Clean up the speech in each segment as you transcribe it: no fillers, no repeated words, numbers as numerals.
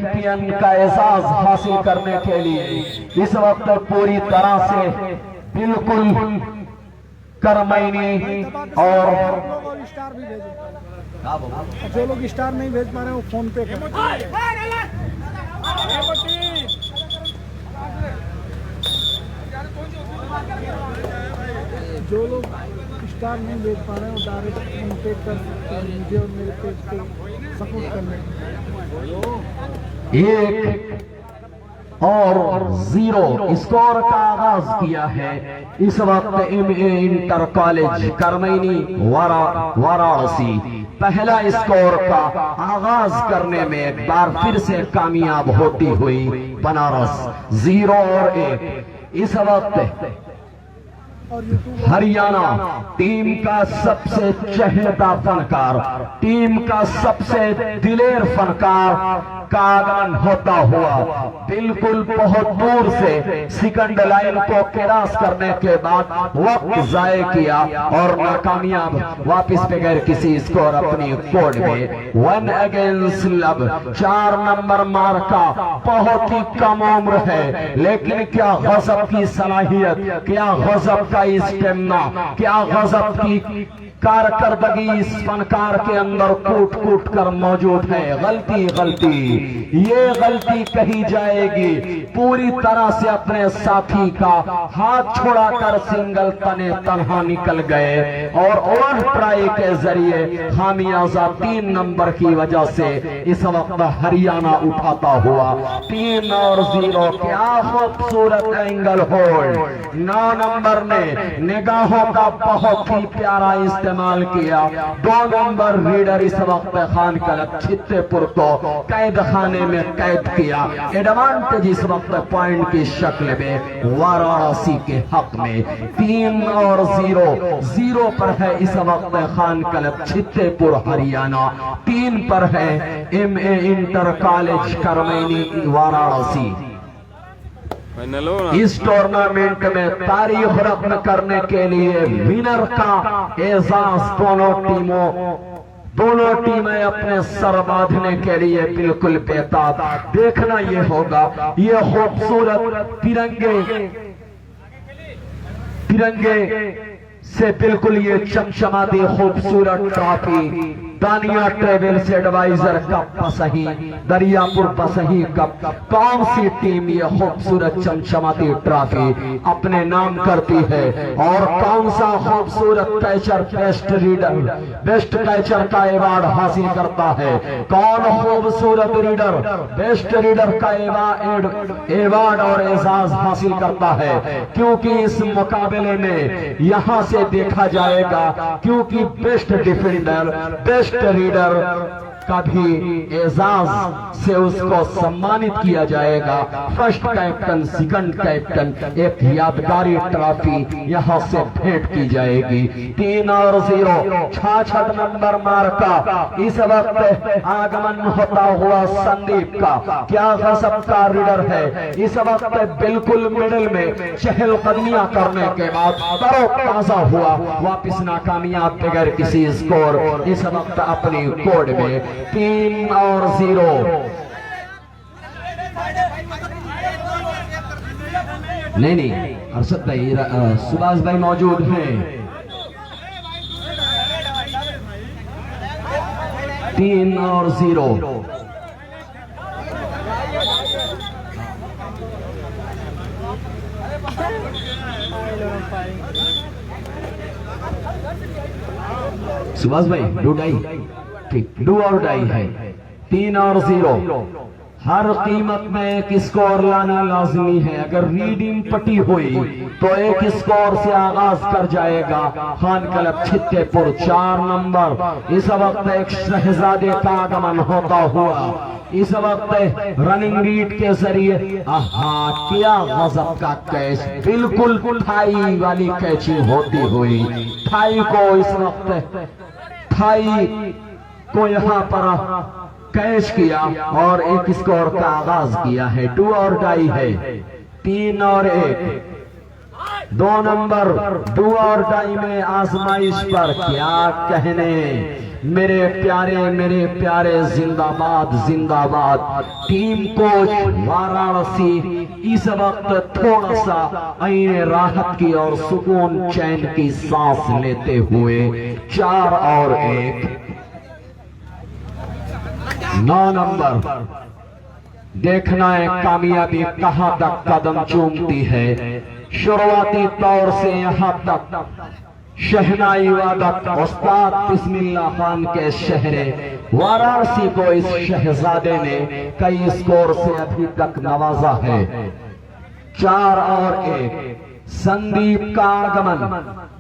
Champion का एहसास हासिल करने के लिए इस वक्त पूरी तरह से बिल्कुल करमैनी और स्टार भी भेजो, जो लोग स्टार नहीं भेज पा रहे हैं वो फोन पे करें। जो लोग स्टार नहीं भेज पा रहे हैं वो डायरेक्ट फोन पे कर सकते हैं मुझे और मेरे पेज को सपोर्ट करने। 1 और 0 स्कोर का आगाज किया है इस वक्त MA inter college Karmaini Varanasi. पहला स्कोर का आगाज करने में एक बार फिर से कामयाब होती हुई बनारस 0 और 1। इस वक्त हरियाणा टीम का सबसे चहेता फनकार, टीम का सबसे दिलेर फनकार का आगमन होता हुआ बिल्कुल बहुत दूर से सेकंड लाइन को क्रॉस करने के बाद वक्त जाये किया और नाकामयाब वापस बगैर किसी स्कोर अपनी कोर्ट में 1 अगेंस्ट लव। 4 नंबर मार्का बहुत ही कम उम्र है, लेकिन क्या गजब की सलाहियत, क्या गजब का स्टेमिना, क्या गजब की कारकर्दगी इस फनकार के अंदर कूट कूट कर मौजूद है। गलती ये गलती कही जाएगी, पूरी तरह से अपने साथी का हाथ छोड़ाकर सिंगल तने तनहा निकल गए और ओवर ट्राई के जरिए खामियाजा 3 नंबर की वजह से इस वक्त हरियाणा उठाता हुआ 3 और 0। क्या खूबसूरत एंगल होल्ड 9 नंबर ने निगाहों का बहुत ही प्यारा इस्तेमाल किया। 2 नंबर रीडर इस वक्त खान क्लब छित्तेपुर को कैद खाने में कैद किया। एडवांटेज इस वक्त पॉइंट की शक्ल में वाराणसी के हक में 3 और 0 पर है इस वक्त खान क्लब छित्तेपुर हरियाणा, 3 पर है MA inter college Karmaini Varanasi. इस टूर्नामेंट में तारीख रत्न करने के लिए विनर का एजाज दोनों टीमें अपने सर बांधने के लिए बिल्कुल बेताब। देखना ये होगा, ये खूबसूरत तिरंगे से बिल्कुल ये चमचमाती खूबसूरत trophy Dania travels advisor cup Pasahi, Dariyapur Pasahi cup, कौन सी टीम ये खूबसूरत चमचमाती ट्रॉफी अपने नाम करती है और कौन सा खूबसूरत कैचर बेस्ट कैचर का अवार्ड हासिल करता है? कौन खूबसूरत रीडर बेस्ट रीडर का अवार्ड और एजाज हासिल करता है? क्योंकि इस मुकाबले में यहां से देखा जाएगा, क्योंकि बेस्ट डिफेंडर बेस्ट रीडर का भी एजाज से उसको सम्मानित किया जाएगा। फर्स्ट कैप्टन, सेकंड कैप्टन, एक यादगारी ट्रॉफी यहां से भेंट की जाएगी। 3 और 0 66 नंबर मार्का इस वक्त आगमन होता हुआ संदीप का। क्या गजब का रीडर है, इस वक्त बिल्कुल मिडिल में चहलकदमियां करने के बाद तरोताजा हुआ, वापिस नाकामयाब बगैर किसी स्कोर इस वक्त अपनी कोर्ट में 3 और 0। नहीं अरशद भाई, सुभाष भाई मौजूद हैं। 3 और 0। सुभाष भाई डू डाई, ठीक, डू और डाई है। 3 और 0। हर कीमत में एक स्कोर लाना लाजमी है। अगर रीडिंग पटी हुई तो एक स्कोर से आगाज कर जाएगा खान क्लब छित्तेपुर। 4 नंबर इस वक्त एक शहजादे का आगमन होता हुआ इस वक्त रनिंग रीड के जरिए क्या गजब का कैच, बिल्कुल थाई वाली कैचिंग होती हुई थाई को इस वक्त थाई को यहाँ पर कैच किया और एक स्कोर का आगाज किया है। 2 और डाई है। 3 और 1। 2 नंबर डू और डाई में आजमाइश पर क्या कहने। मेरे प्यारे जिंदाबाद जिंदाबाद। टीम कोच वाराणसी इस वक्त थोड़ा सा आईने राहत की और सुकून चैन की सांस लेते हुए 4 और 1। 9 नंबर देखना है कामयाबी कहां तक कदम चूमती है। शुरुआती तौर से यहां तक शहनाई वादक उस्ताद बिस्मिल्लाह खान के शहरे वाराणसी को इस शहजादे ने कई स्कोर से अभी तक नवाजा है। 4 और 1। संदीप का आगमन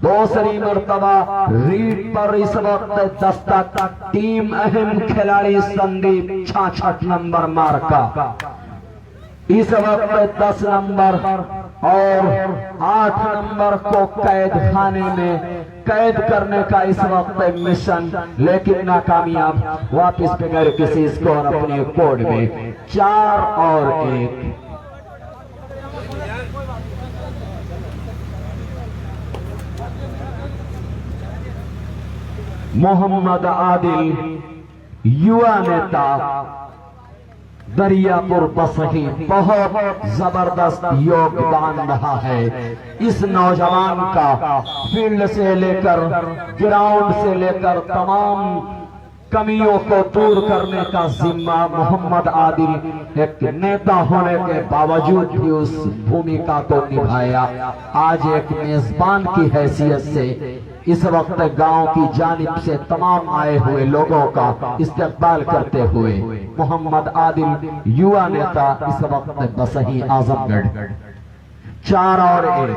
दूसरी मर्तबा रीड पर इस वक्त दस्तक। टीम अहम खिलाड़ी संदीप 66 नंबर मार्का इस वक्त 10 नंबर और 8 नंबर को कैद खाने में कैद करने का इस वक्त मिशन, लेकिन नाकामयाब। वापस बगैर किसी स्कोर अपने कोड में 4 और 1। मोहम्मद आदिल युवा नेता दरियापुर बसही बहुत जबरदस्त योगदान रहा है। इस नौजवान का फील्ड से लेकर ग्राउंड से लेकर तमाम कमियों को दूर करने का जिम्मा मोहम्मद आदिल एक नेता होने के बावजूद भी उस भूमिका को निभाया। आज एक मेजबान की हैसियत से इस वक्त गांव की जानिब से तमाम आए हुए लोगों का इस्तकबाल करते हुए मोहम्मद आदिल युवा नेता इस वक्त बसही आजमगढ़ 4 और 1।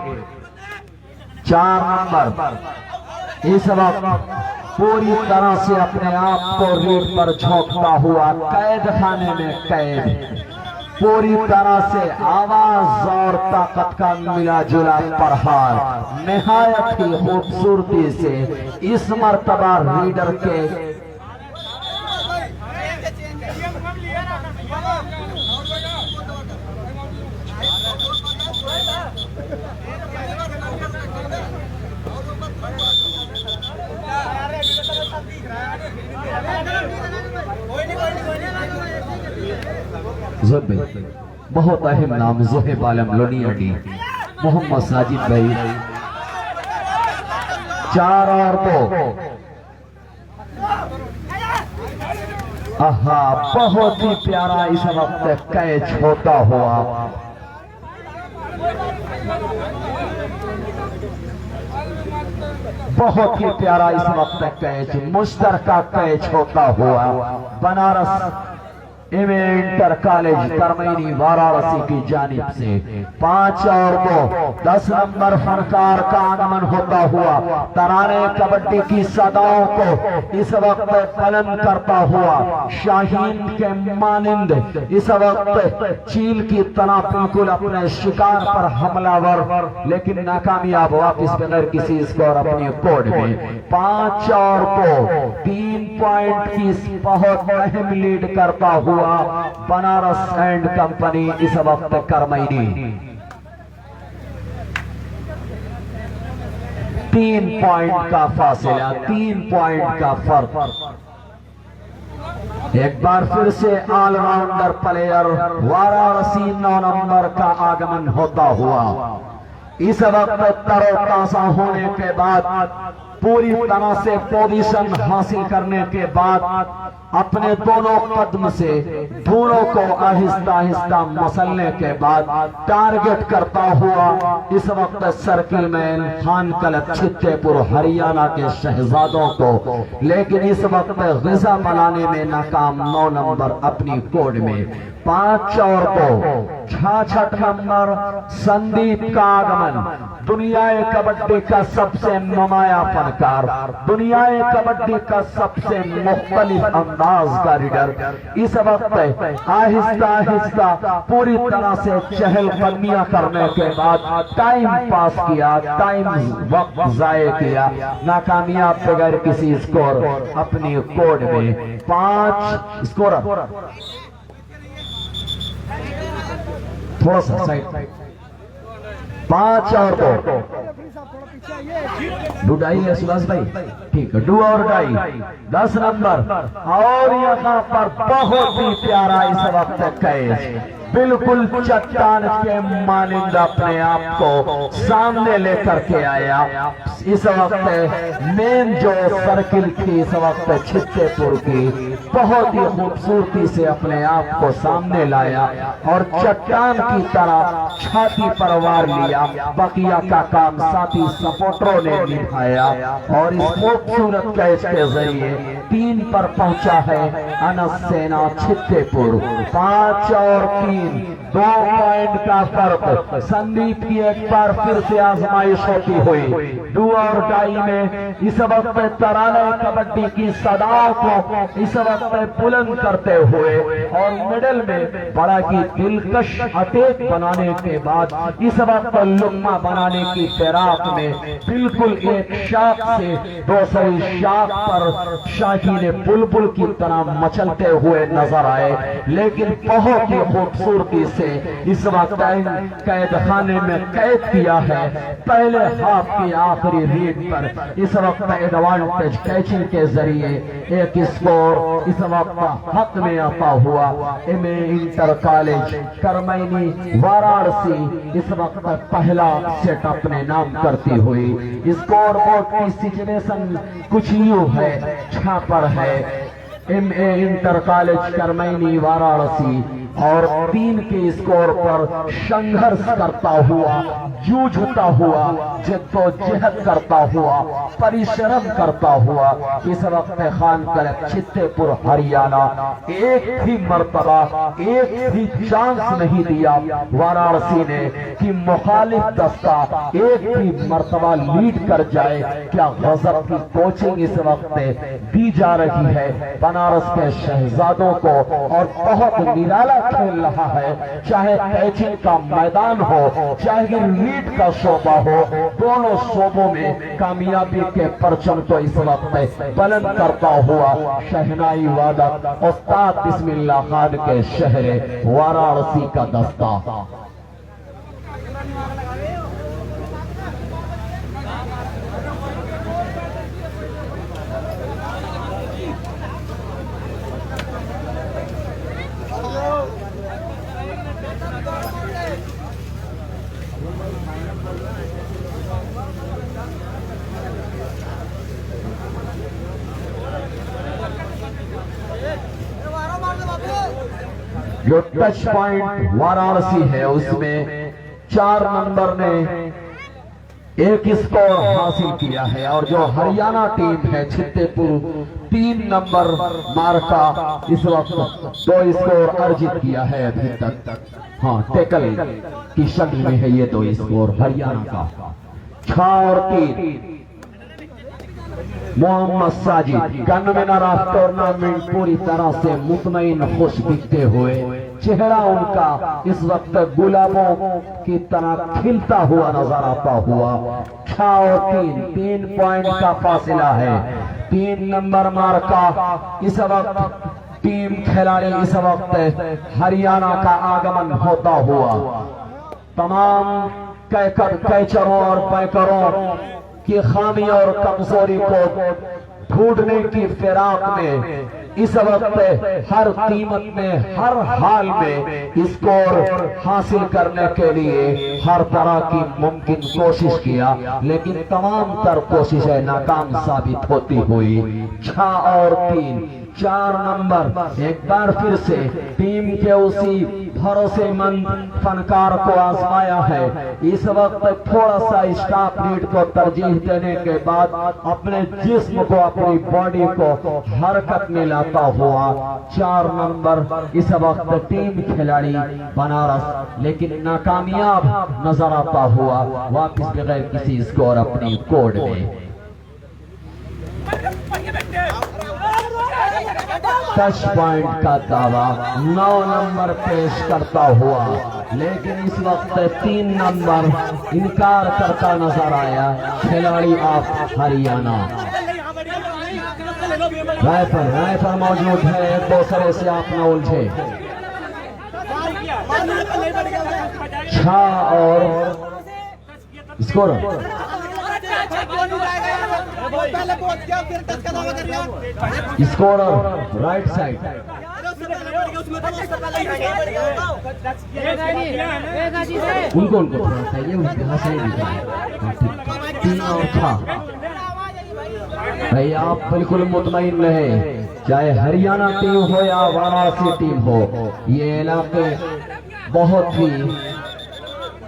4 नंबर इस वक्त पूरी तरह से अपने आप को रीढ़ पर झोंकता हुआ कैद खाने में कैद, पूरी तरह से आवाज और ताकत का मिला जुला प्रहार निहायत ही खूबसूरती से इस मर्तबा रीडर के बहुत अहम नाम ज़ोहेब आलम लोनियाडी मोहम्मद साजिद भाई 4 और 2। आहा बहुत ही प्यारा इस वक्त कैच होता हुआ बहुत ही प्यारा इस वक्त कैच मुश्तरका कैच होता हुआ Banaras M inter college Karmaini Varanasi की जानिब से 5 और 2। 10 नंबर फनकार का आगमन होता हुआ तराने कबड्डी की सदाओं को इस वक्त बुलंद करता हुआ शाहीन के मानिंद इस वक्त चील की तरह बिल्कुल अपने शिकार पर हमलावर, लेकिन नाकामयाब। वापिस बगैर किसी स्कोर अपने कोड में 5 और 2। 3 पॉइंट की बहुत अहम लीड करता हुआ बनारस एंड कंपनी इस वक्त करमैनी 3 पॉइंट का फासला, 3 पॉइंट का फर्क। एक बार फिर से ऑलराउंडर प्लेयर वाराणसी 9 नंबर का आगमन होता हुआ इस वक्त तरोताजा होने के बाद पूरी तरह से पोजीशन हासिल करने के बाद अपने दोनों कदम से धूलों को आहिस्ता आहिस्ता मसलने के बाद टारगेट करता हुआ इस वक्त सर्किल मैन खान कलक छित्तेपुर हरियाणा के शहजादों को, लेकिन इस वक्त गिजा बनाने में नाकाम। 9 नंबर अपनी कोड में 5 और 2। 66 नंबर संदीप का आगमन दुनियाए कबड्डी का सबसे नुमाया फनकार, दुनियाए कबड्डी का सबसे मुख्तलिफ अंदाज का रीडर इस वक्त आहिस्ता आहिस्ता पूरी तरह से चहलकदमियां करने के बाद टाइम पास किया, टाइम वक्त जाये किया, नाकामयाब बगैर किसी स्कोर अपनी कोड में 5 स्कोर। थोड़ा सा साइड 5 और 2। रेफरी साहब थोड़ा पीछे आइए। डू डाई है सुभाष भाई, ठीक है, डू और डाई 10 नंबर। और यहाँ पर बहुत ही प्यारा इस वक्त कैच, बिल्कुल चट्टान के मानिंद अपने आप को सामने लेकर के आया। इस वक्त मेन जो सर्किल थी इस वक्त छित्तेपुर की, बहुत ही खूबसूरती से अपने आप को सामने लाया और चट्टान की तरह छाती पर वार लिया। बकिया का काम साथी सपोर्टरों ने निभाया और इस खूबसूरत कैच के जरिए 3 पर पहुंचा है अनस सेना छित्तेपुर। 5 और 3, 2 पॉइंट का फर्क। संदीप की एक बार फिर से आजमाइश होती हुई डू और डाई में इस वक्त तराने कबड्डी की सदाओं को इस वक्त बुलंद करते हुए और मिडल में बड़ा ही दिलकश अटैक बनाने के बाद इस वक्त लुम्मा बनाने की फिराक में बिल्कुल एक शाख से दूसरी शाख पर शाहीन बुलबुल की तरह मचलते हुए नजर आए। लेकिन बहुत ही खूबसूरती से इस वक्त कैद खाने में कैद किया है। पहले हाफ की आखिरी रीड पर इस वक्त एडवांटेज कैचिंग के जरिए एक स्कोर इस वक्त हक में आता हुआ MA inter college Karmaini Varanasi इस वक्त पहला सेट अपने नाम करती हुई। स्कोर बोर्ड की सिचुएशन कुछ यूं है, छापर है MA inter college Karmaini Varanasi और 3 के स्कोर पर संघर्ष करता हुआ, जूझता हुआ, जद्दोजहद करता हुआ, परिश्रम करता हुआ इस वक्त खान क्लब छित्तेपुर हरियाणा एक भी मर्तबा, एक भी चांस नहीं दिया वाराणसी ने कि मुखालिफ दस्ता एक भी मर्तबा लीड कर जाए। क्या गजब की कोचिंग इस वक्त दी जा रही है बनारस के शहजादों को और बहुत निराला खेल रहा है। चाहे कैचिंग का मैदान हो, चाहे लीड का शोबा हो, दोनों शोबों में कामयाबी के परचम तो इस वक्त बुलंद करता हुआ शहनाई वादक उस्ताद बिस्मिल्लाह खान के शहर वाराणसी का दस्ता। जो टच पॉइंट वाराणसी है उसमें 4 नंबर ने एक स्कोर हासिल किया है और जो हरियाणा टीम है छित्तेपुर 3 नंबर मार्का इस वक्त 2 स्कोर अर्जित किया है अभी तक। हाँ, टैकल की शक्ल में है ये 2 स्कोर हरियाणा का। 6 और 3 मोहम्मद साजिद गनविनर ऑफ टूर्नामेंट पूरी तरह से मुतमईन खुश दिखते हुए, चेहरा उनका इस वक्त गुलाबों की तरह खिलता हुआ नजर आता हुआ। 6 और 3 पॉइंट का फासला है। 3 नंबर मार्का इस वक्त टीम खिलाड़ी इस वक्त हरियाणा का आगमन होता हुआ तमाम कैचरों और पैकरों की खामी और कमजोरी को ढूंढने की फिराक में इस वक्त हर कीमत में, हर हाल में स्कोर हासिल करने के लिए हर तरह की मुमकिन कोशिश किया, लेकिन तमाम तर कोशिशें नाकाम साबित होती हुई। 6 और 3 4 नंबर एक बार फिर से टीम के उसी भरोसेमंद फनकार को आजमाया है। इस वक्त थोड़ा सा स्टाफ लीड को तरजीह देने के बाद अपने जिस्म को, अपनी बॉडी को हरकत में लाता हुआ 4 नंबर इस वक्त टीम खिलाड़ी बनारस लेकिन नाकामयाब नजर आता हुआ वापस बगैर किसी स्कोर अपनी कोड में। टच पॉइंट का दावा 9 नंबर पेश करता हुआ, लेकिन इस वक्त 3 नंबर इनकार करता नजर आया खिलाड़ी ऑफ हरियाणा। राइफल मौजूद है, एक दूसरे से आप न उलझे। 6 और स्कोर स्कोरर राइट साइड उनको थोड़ा सा ये उसके हाथ से दिखा है 3 और 6 भाई आप बिल्कुल मुतमईन रहे, चाहे हरियाणा टीम हो या वाराणसी टीम हो, ये इलाके बहुत ही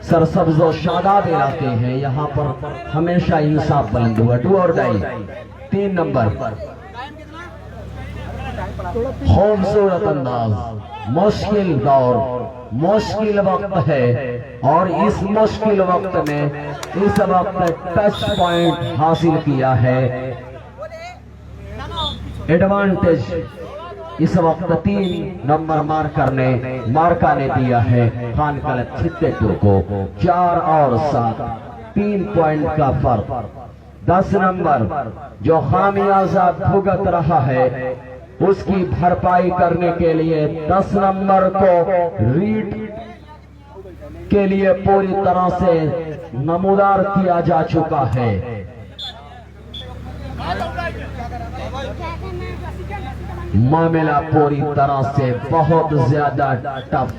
सरसब्ज और शादाब इलाके हैं। यहाँ पर हमेशा इंसाफ बुलंद हुआ। डू और डाई 3 नंबर खूबसूरत अंदाज, मुश्किल दौर, मुश्किल वक्त है और इस मुश्किल वक्त में इस वक्त टच पॉइंट हासिल किया है। एडवांटेज इस वक्त 3 नंबर मार्का ने दिया है खान कलत छित्तेपुर को। 4 और 7 3 पॉइंट का फर्क। 10 नंबर जो खामियाजा भुगत रहा है उसकी भरपाई करने के लिए 10 नंबर को रीड के लिए पूरी तरह से नमूदार किया जा चुका है। मामला पूरी तरह से बहुत ज्यादा टफ,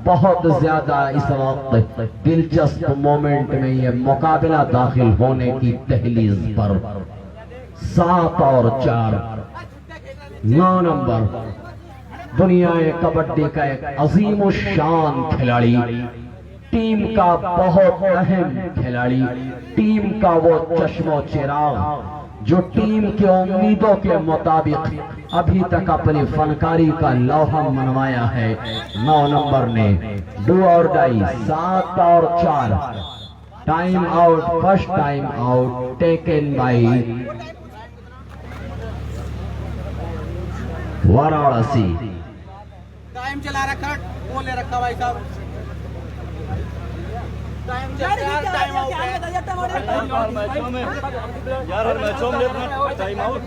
बहुत ज्यादा इस वक्त दिलचस्प मोमेंट में ये मुकाबला दाखिल होने की दहलीज पर। 7 और 4 9 नंबर दुनिया कबड्डी का एक अजीम शान खिलाड़ी, टीम का बहुत अहम खिलाड़ी, टीम का वो चश्मो चिराग जो टीम के उम्मीदों के मुताबिक अभी तक अपनी फनकारी का लौहा मनवाया है। 9 नंबर ने डू और डाई 7 और 4 time out, first time out taken by Varanasi. Time चला रखा, वो ले रखा भाई साहब, टाइम टाइम आउट है यार, हर मैचों में time out.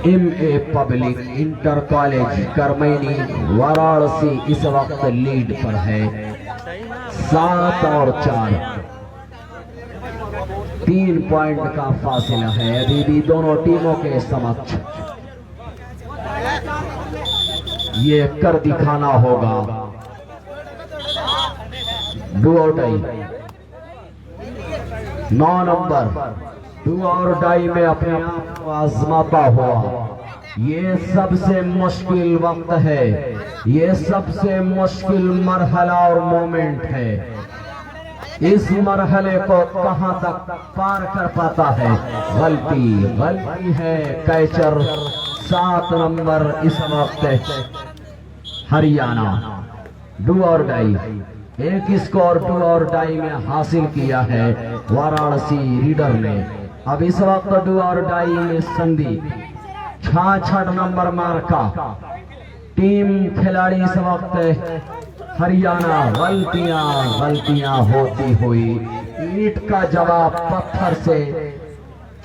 MA public inter college Karmaini Varanasi इस वक्त लीड पर है 7 और 4 3 पॉइंट का फासला है अभी भी दोनों टीमों के समक्ष। ये कर दिखाना होगा। डू और डाई 9 नंबर डू और डाई में अपने आप को आजमाता हुआ। ये सबसे मुश्किल वक्त है, ये सबसे मुश्किल मरहला और मोमेंट है। इस मरहले को कहां तक पार कर पाता है? गलती है कैचर 7 नंबर इस वक्त हरियाणा। डू और डाई एक स्कोर डू और डाई में हासिल किया है वाराणसी रीडर ने। अब इस वक्त डू और डाई में संधि 66 नंबर मार्का टीम खिलाड़ी इस वक्त हरियाणा। गलतियां होती हुई ईंट का जवाब पत्थर से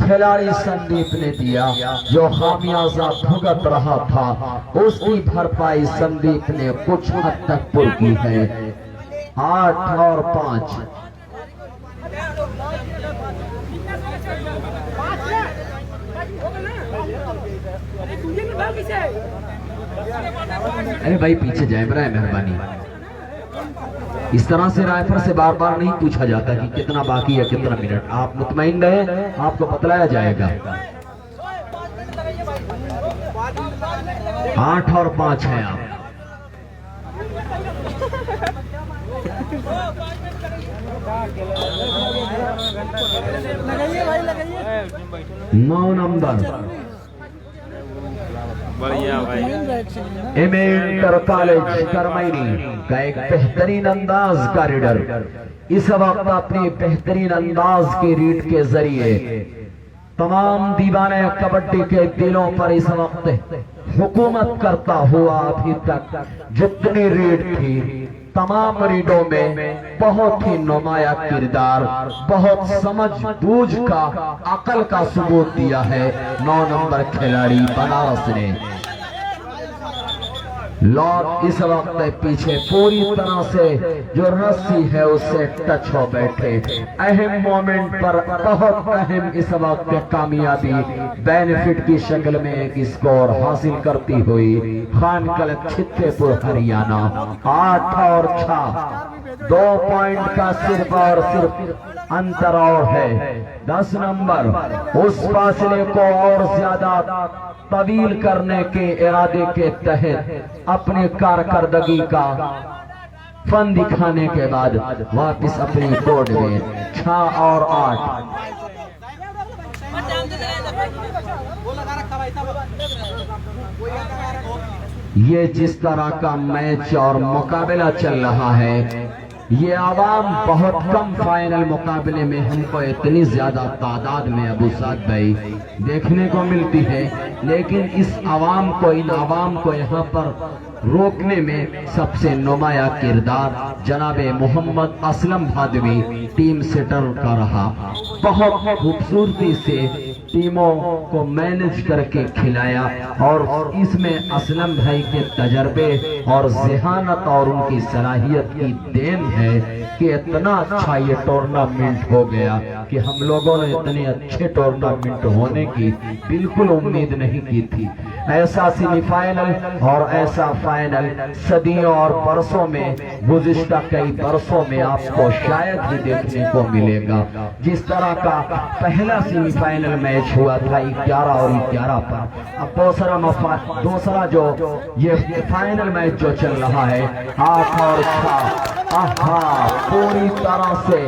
खिलाड़ी संदीप ने दिया। जो खामियाजा भुगत रहा था उसकी भरपाई संदीप ने कुछ हद तक पूरी की है। 8 और 5 अरे भाई पीछे जाए बराए मेहरबानी। इस तरह से राइफल से बार बार नहीं पूछा जाता कि कितना बाकी है, कितना मिनट। आप मुतमईन रहे, आपको बतलाया जाएगा। 8 और 5 है आप। लगाइए 9 नंबर बढ़िया भाई MA इंटर कॉलेज करमैनी का एक बेहतरीन अंदाज का रीडर इस वक्त अपनी बेहतरीन अंदाज की रीड के जरिए तमाम दीवाने कबड्डी के दिलों पर इस वक्त हुकूमत करता हुआ अभी तक जितनी रीड थी तमाम रीडों में बहुत ही नुमाया किरदार, बहुत समझ बूझ का, अकल का सबूत दिया है 9 नंबर खिलाड़ी बनारस ने। लॉक इस वक्त पीछे पूरी तरह से जो रस्सी है उससे टच हो बैठे। अहम मोमेंट पर बहुत अहम इस वक्त कामयाबी बेनिफिट की शक्ल में एक स्कोर हासिल करती हुई खानकल छित्तेपुर हरियाणा 8 और 6 2 पॉइंट का सिर्फ और सिर्फ अंतर और है। 10 नंबर उस फासले को और ज्यादा तवील करने के इरादे के तहत अपनी कारकर्दगी का फन दिखाने के बाद वापस अपनी कोर्ट में 6 और 8। ये जिस तरह का मैच और मुकाबला चल रहा है, ये आवाम बहुत कम फाइनल मुकाबले में हमको इतनी ज्यादा तादाद में अबू साद भाई देखने को मिलती है, लेकिन इस आवाम को, इन आवाम को यहाँ पर रोकने में सबसे नुमाया किरदार जनाबे मोहम्मद असलम भादवी टीम सेटर का रहा। बहुत खूबसूरती से टीमों को मैनेज करके खिलाया और इसमें असलम भाई के तजर्बे और ज़हानत और उनकी सलाहियत की देन है कि इतना अच्छा ये टूर्नामेंट हो गया कि हम लोगों ने इतने अच्छे टूर्नामेंट होने की बिल्कुल उम्मीद नहीं की थी। ऐसा सेमीफाइनल और ऐसा फाइनल सदियों और बरसों में, गुज़िश्ता कई बरसों में आपको शायद ही देखने को मिलेगा। जिस तरह का पहला सेमीफाइनल मैच हुआ था 11 और 11 पर, अब दूसरा जो ये फाइनल मैच जो चल रहा है 8 और 6, पूरी तरह से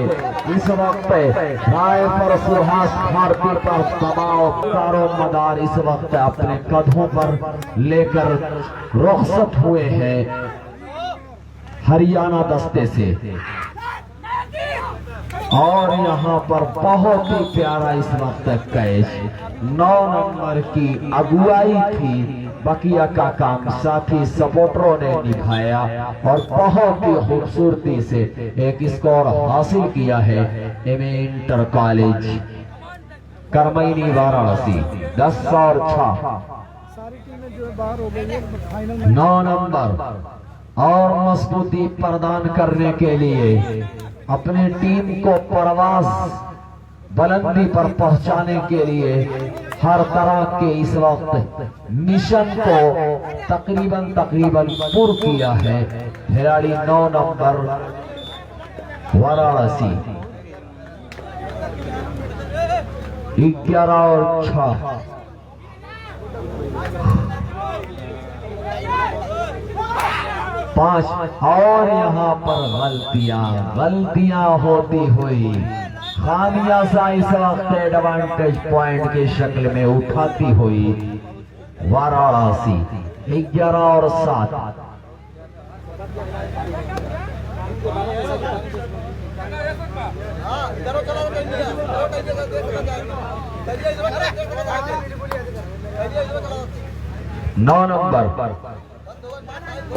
इस वक्त राय पर सुहास भारती पर दबाव कारो मदार इस वक्त अपने कदमों पर लेकर रुखसत हुए हैं हरियाणा दस्ते से। और यहाँ पर बहुत ही प्यारा इस वक्त कैच 9 नंबर की अगुवाई थी, बकिया का काम साथी सपोर्टरों ने निभाया और बहुत ही खूबसूरती से एक स्कोर हासिल किया है MA inter college Karmaini Varanasi 10 और 6। सारी टीमें जो है बाहर हो गई है फाइनल में। 9 नंबर और मजबूती प्रदान करने के लिए अपनी टीम को परवाज बुलंदी पर पहुंचाने के लिए हर तरह के इस वक्त मिशन को तकरीबन पूर्ण किया है खिलाड़ी 9 नंबर वाराणसी 11 और 6। पांच और यहाँ पर गलतियां होती हुई खामियाजा इस वक्त एडवांटेज पॉइंट की शक्ल में उठाती हुई वाराणसी 11 और 7। नौ नंबर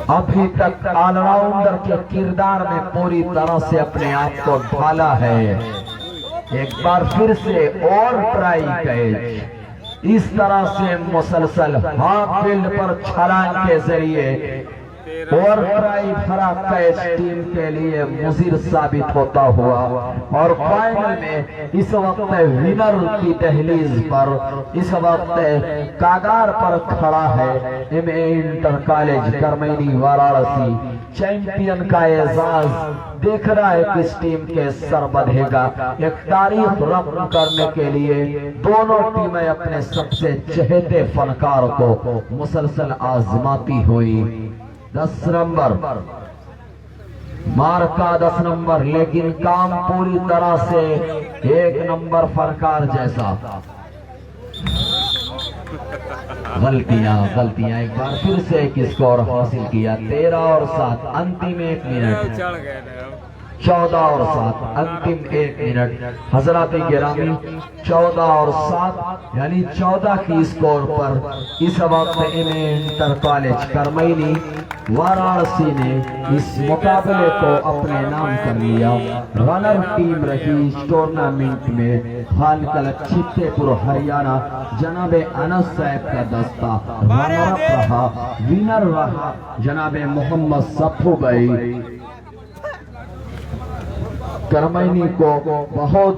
अभी तक ऑलराउंडर के किरदार में पूरी तरह से अपने आप को ढाला है। एक बार फिर से और ट्राई कैच इस तरह से मुसलसल हाफ फील्ड पर छलांग के जरिए और ट्राई भरा कैच टीम के लिए मुजीर साबित होता हुआ और फाइनल में इस वक्त विनर की दहलीज पर इस वक्त कागार पर खड़ा है MA inter college Karmaini Varanasi. Champion का एजाज देख रहा है किस टीम के सर बंधेगा। एक तारीख रकम करने के लिए दोनों टीमें अपने सबसे चहेते फनकार को मुसलसल आजमाती हुई। 10 नंबर मार्का 10 नंबर, लेकिन काम पूरी तरह से 1 नंबर फनकार जैसा। गलतियां एक बार फिर से एक स्कोर हासिल किया 13 और 7। अंतिम 1 मिनट 14 और 7 अंतिम 1 मिनट हजरत गिरामी 14 और 7 यानी 14 की स्कोर पर इस वक्त इंटर कॉलेज करमैनी वाराणसी ने इस मुकाबले को अपने नाम कर लिया। रनर टीम रही इस टूर्नामेंट में खानकल चित्तेपुर हरियाणा जनाबे अनस साहब का दस्ता। रनर अप रहा, विनर रहा जनाबे मोहम्मद सफू भाई। करमैनी को बहुत